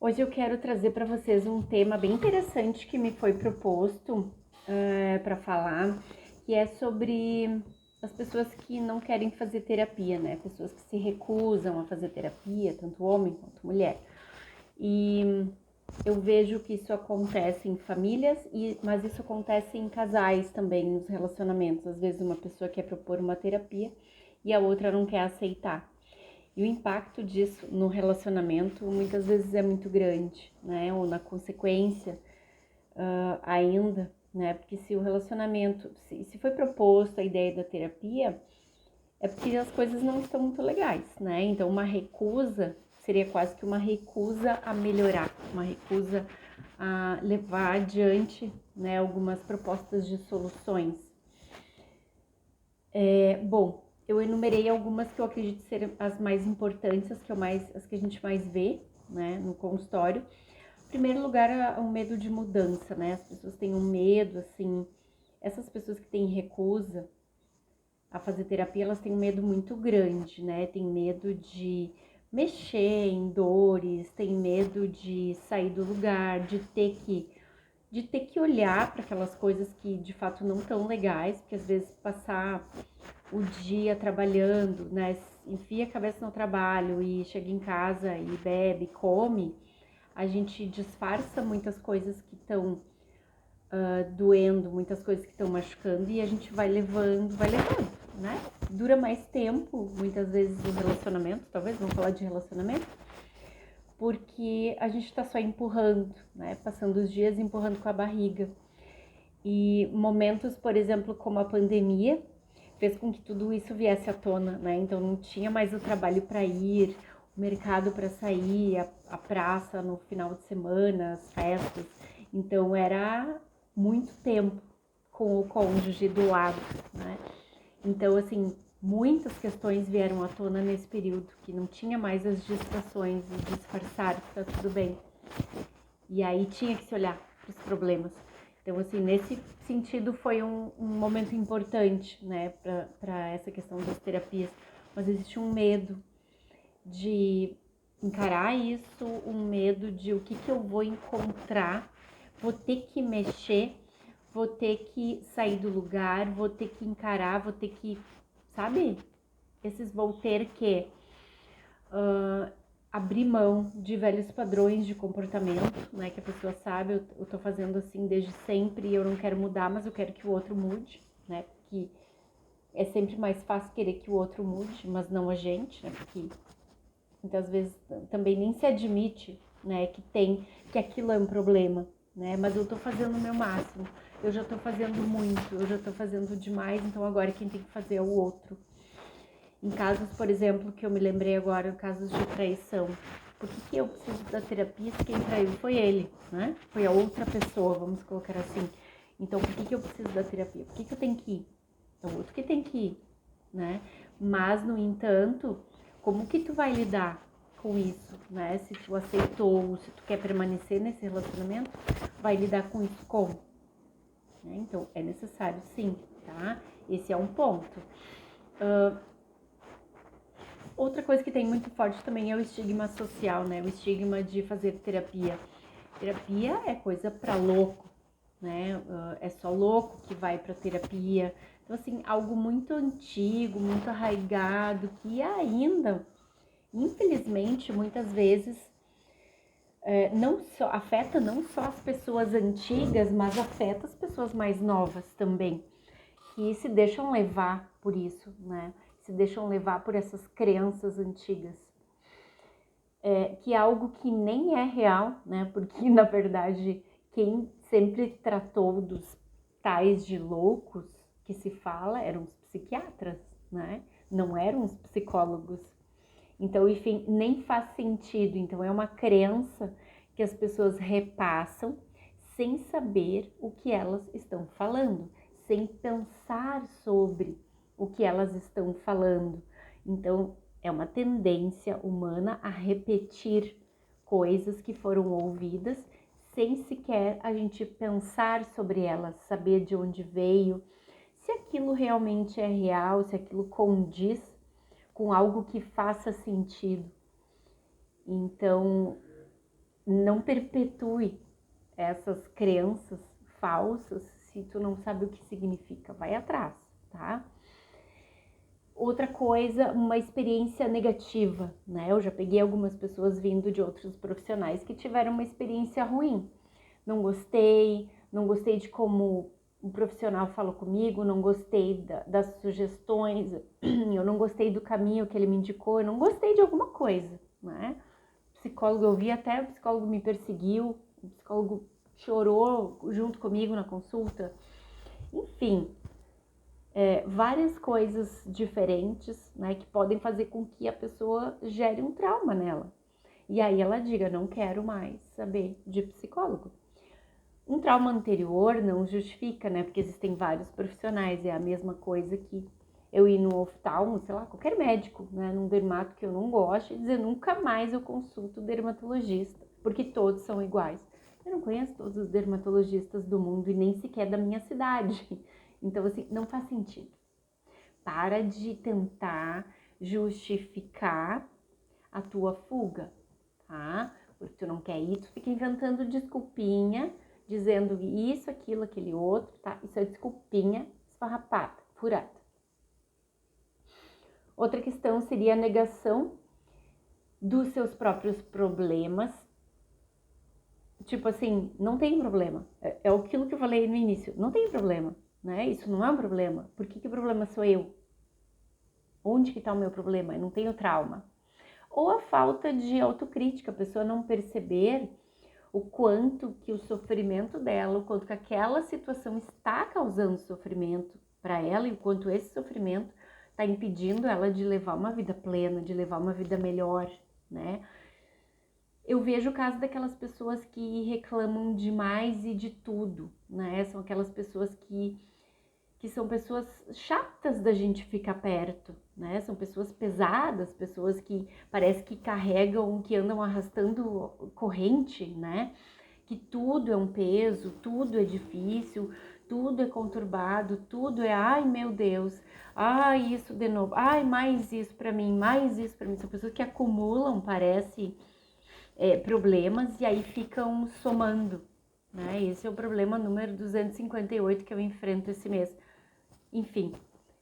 Hoje eu quero trazer para vocês um tema bem interessante que me foi proposto para falar, que é sobre as pessoas que não querem fazer terapia, né? Pessoas que se recusam a fazer terapia, tanto homem quanto mulher. E eu vejo que isso acontece em famílias, mas isso acontece em casais também, nos relacionamentos. Às vezes uma pessoa quer propor uma terapia e a outra não quer aceitar. E o impacto disso no relacionamento muitas vezes é muito grande, né? Ou na consequência ainda, né? Porque se o relacionamento, se foi proposto a ideia da terapia, é porque as coisas não estão muito legais, né? Então uma recusa seria quase que uma recusa a melhorar, uma recusa a levar adiante, né, algumas propostas de soluções. Bom, eu enumerei algumas que eu acredito ser as mais importantes, as que a gente mais vê, né, no consultório. Em primeiro lugar, é o medo de mudança, né? As pessoas têm um medo, assim, essas pessoas que têm recusa a fazer terapia, elas têm um medo muito grande, né? Tem medo de mexer em dores, tem medo de sair do lugar, de ter que olhar para aquelas coisas que de fato não tão legais, porque às vezes passar o dia trabalhando, né? Enfia a cabeça no trabalho e chega em casa e bebe, come, a gente disfarça muitas coisas que estão doendo, muitas coisas que estão machucando e a gente vai levando, né? Dura mais tempo, muitas vezes, o relacionamento, talvez, vamos falar de relacionamento, porque a gente tá só empurrando, né? Passando os dias empurrando com a barriga. E momentos, por exemplo, como a pandemia, fez com que tudo isso viesse à tona, né? Então não tinha mais o trabalho para ir, o mercado para sair, a praça no final de semana, as festas. Então era muito tempo com o cônjuge do lado, né? Então, assim, muitas questões vieram à tona nesse período, que não tinha mais as distrações e disfarçar que tá tudo bem. E aí tinha que se olhar para os problemas. Então, assim, nesse sentido foi um momento importante, né, para essa questão das terapias. Mas existe um medo de encarar isso, um medo de o que eu vou encontrar, vou ter que mexer, vou ter que sair do lugar, vou ter que encarar, vou ter que, sabe? Esses vou ter que abrir mão de velhos padrões de comportamento, né? Que a pessoa sabe, eu tô fazendo assim desde sempre e eu não quero mudar, mas eu quero que o outro mude, né? Porque é sempre mais fácil querer que o outro mude, mas não a gente, né? Porque muitas vezes também nem se admite, né? Que aquilo é um problema, né? Mas eu tô fazendo o meu máximo, eu já tô fazendo muito, eu já tô fazendo demais, então agora quem tem que fazer é o outro. Em casos, por exemplo, que eu me lembrei agora, casos de traição. Por que eu preciso da terapia se quem traiu foi ele, né? Foi a outra pessoa, vamos colocar assim. Então, por que eu preciso da terapia? Por que eu tenho que ir? É o outro que tem que ir, né? Mas, no entanto, como que tu vai lidar com isso, né? Se tu aceitou, se tu quer permanecer nesse relacionamento, vai lidar com isso como? Né? Então, é necessário sim, tá? Esse é um ponto. Outra coisa que tem muito forte também é o estigma social, né? O estigma de fazer terapia. Terapia é coisa pra louco, né? É só louco que vai pra terapia. Então, assim, algo muito antigo, muito arraigado, que ainda, infelizmente, muitas vezes, afeta não só as pessoas antigas, mas afeta as pessoas mais novas também, que se deixam levar por isso, né? Se deixam levar por essas crenças antigas. Que é algo que nem é real, né? Porque, na verdade, quem sempre tratou dos tais de loucos que se fala eram os psiquiatras, né? Não eram os psicólogos. Então, enfim, nem faz sentido. Então, é uma crença que as pessoas repassam sem saber o que elas estão falando, sem pensar sobre o que elas estão falando. Então, é uma tendência humana a repetir coisas que foram ouvidas sem sequer a gente pensar sobre elas, saber de onde veio, se aquilo realmente é real, se aquilo condiz com algo que faça sentido. Então, não perpetue essas crenças falsas se tu não sabe o que significa. Vai atrás, tá? Outra coisa, uma experiência negativa, né? Eu já peguei algumas pessoas vindo de outros profissionais que tiveram uma experiência ruim. Não gostei de como o profissional falou comigo, não gostei das sugestões, eu não gostei do caminho que ele me indicou, eu não gostei de alguma coisa, né? Psicólogo, eu vi até o psicólogo me perseguiu, o psicólogo chorou junto comigo na consulta. Enfim, várias coisas diferentes, né, que podem fazer com que a pessoa gere um trauma nela. E aí ela diga, não quero mais saber de psicólogo. Um trauma anterior não justifica, né, porque existem vários profissionais, é a mesma coisa que eu ir no oftalmo, sei lá, qualquer médico, né, num dermato que eu não gosto, e dizer nunca mais eu consulto dermatologista, porque todos são iguais. Eu não conheço todos os dermatologistas do mundo e nem sequer da minha cidade. Então, assim, não faz sentido. Para de tentar justificar a tua fuga, tá? Porque tu não quer ir, tu fica inventando desculpinha, dizendo isso, aquilo, aquele outro, tá? Isso é desculpinha esfarrapada, furada. Outra questão seria a negação dos seus próprios problemas. Tipo assim, não tem problema. É aquilo que eu falei no início, não tem problema, né? Isso não é um problema. Por que o problema sou eu? Onde que tá o meu problema? Eu não tenho trauma. Ou a falta de autocrítica, a pessoa não perceber o quanto que o sofrimento dela, o quanto que aquela situação está causando sofrimento para ela e o quanto esse sofrimento está impedindo ela de levar uma vida plena, de levar uma vida melhor, né? Eu vejo o caso daquelas pessoas que reclamam demais e de tudo, né? São aquelas pessoas que são pessoas chatas da gente ficar perto, né? São pessoas pesadas, pessoas que parece que carregam, que andam arrastando corrente, né? Que tudo é um peso, tudo é difícil, tudo é conturbado, tudo é, ai meu Deus, ai isso de novo, ai mais isso pra mim, mais isso pra mim. São pessoas que acumulam, parece, problemas e aí ficam somando, né? Esse é o problema número 258 que eu enfrento esse mês. Enfim,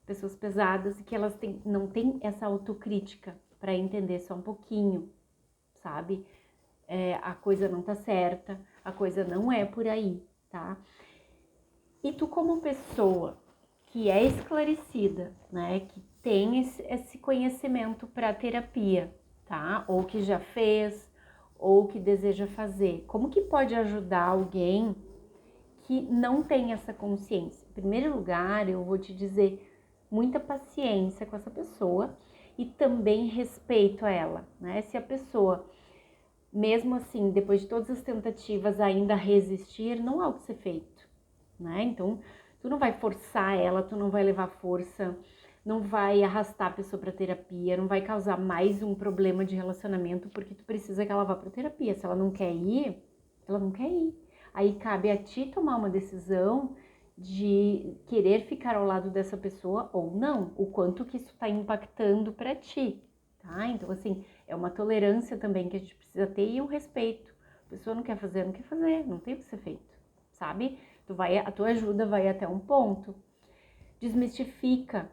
pessoas pesadas e que elas não têm essa autocrítica para entender só um pouquinho, sabe? A coisa não tá certa, a coisa não é por aí, tá? E tu como pessoa que é esclarecida, né, que tem esse conhecimento para terapia, tá? Ou que já fez, ou que deseja fazer, como que pode ajudar alguém que não tem essa consciência? Em primeiro lugar, eu vou te dizer muita paciência com essa pessoa e também respeito a ela, né? Se a pessoa, mesmo assim, depois de todas as tentativas ainda resistir, não há o que ser feito, né? Então, tu não vai forçar ela, tu não vai levar força, não vai arrastar a pessoa para terapia, não vai causar mais um problema de relacionamento porque tu precisa que ela vá para terapia. Se ela não quer ir, ela não quer ir. Aí cabe a ti tomar uma decisão de querer ficar ao lado dessa pessoa ou não, o quanto que isso está impactando para ti, tá? Então, assim, é uma tolerância também que a gente precisa ter e um respeito. A pessoa não quer fazer, não tem o que ser feito, sabe? A tua ajuda vai até um ponto. Desmistifica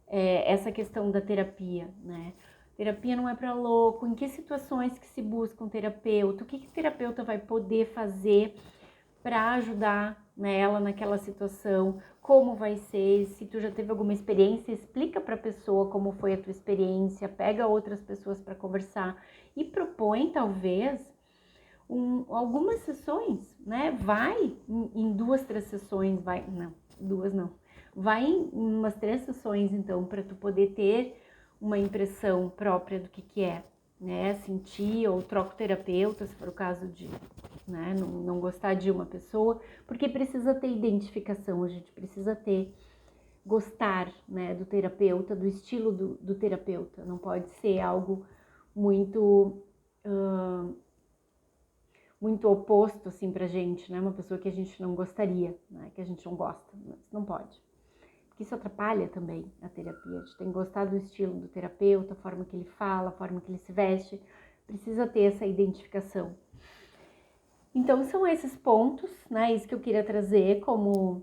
essa questão da terapia, né? Terapia não é para louco. Em que situações que se busca um terapeuta? O que o terapeuta vai poder fazer para ajudar ela naquela situação? Como vai ser? Se tu já teve alguma experiência, explica para a pessoa como foi a tua experiência, pega outras pessoas para conversar e propõe talvez algumas sessões, né? Vai em 2, 3 sessões, vai em umas 3 sessões, então, para tu poder ter uma impressão própria do que é, né? Sentir, ou troca o terapeuta, se for o caso de, né, não gostar de uma pessoa, porque precisa ter identificação, a gente precisa gostar, né, do terapeuta, do estilo do terapeuta, não pode ser algo muito muito oposto, assim, pra gente, né? Uma pessoa que a gente não gostaria, né? Que a gente não gosta, mas não pode. Porque isso atrapalha também a terapia. A gente tem que gostar do estilo do terapeuta, a forma que ele fala, a forma que ele se veste. Precisa ter essa identificação. Então, são esses pontos, né? Isso que eu queria trazer como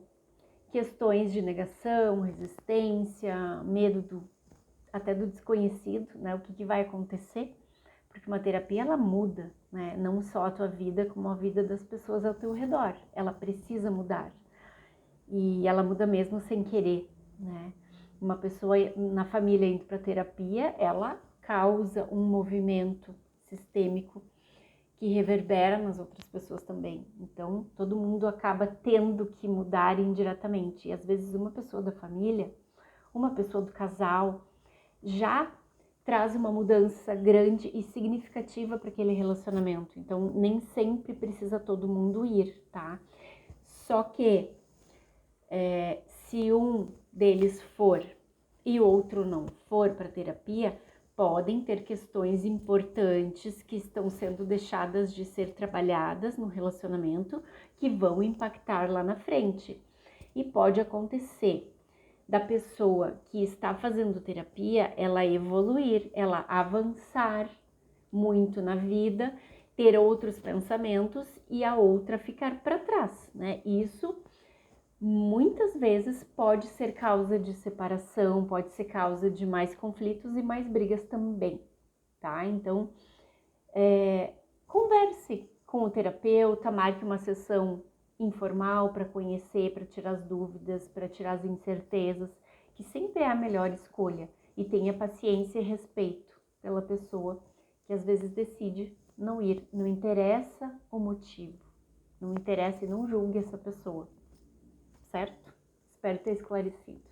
questões de negação, resistência, medo até do desconhecido, né? O que vai acontecer, porque uma terapia, ela muda, né? Não só a tua vida, como a vida das pessoas ao teu redor. Ela precisa mudar. E ela muda mesmo sem querer, né? Uma pessoa na família indo para terapia, ela causa um movimento sistêmico que reverbera nas outras pessoas também. Então, todo mundo acaba tendo que mudar indiretamente. E às vezes uma pessoa da família, uma pessoa do casal, já traz uma mudança grande e significativa para aquele relacionamento. Então, nem sempre precisa todo mundo ir, tá? Só que se um deles for e o outro não for para terapia, podem ter questões importantes que estão sendo deixadas de ser trabalhadas no relacionamento que vão impactar lá na frente. E pode acontecer da pessoa que está fazendo terapia, ela evoluir, ela avançar muito na vida, ter outros pensamentos e a outra ficar para trás, né? Isso muitas vezes pode ser causa de separação, pode ser causa de mais conflitos e mais brigas também, tá? Então, converse com o terapeuta, marque uma sessão informal para conhecer, para tirar as dúvidas, para tirar as incertezas, que sempre é a melhor escolha. E tenha paciência e respeito pela pessoa que às vezes decide não ir. Não interessa o motivo, não interessa e não julgue essa pessoa, certo? Espero ter esclarecido.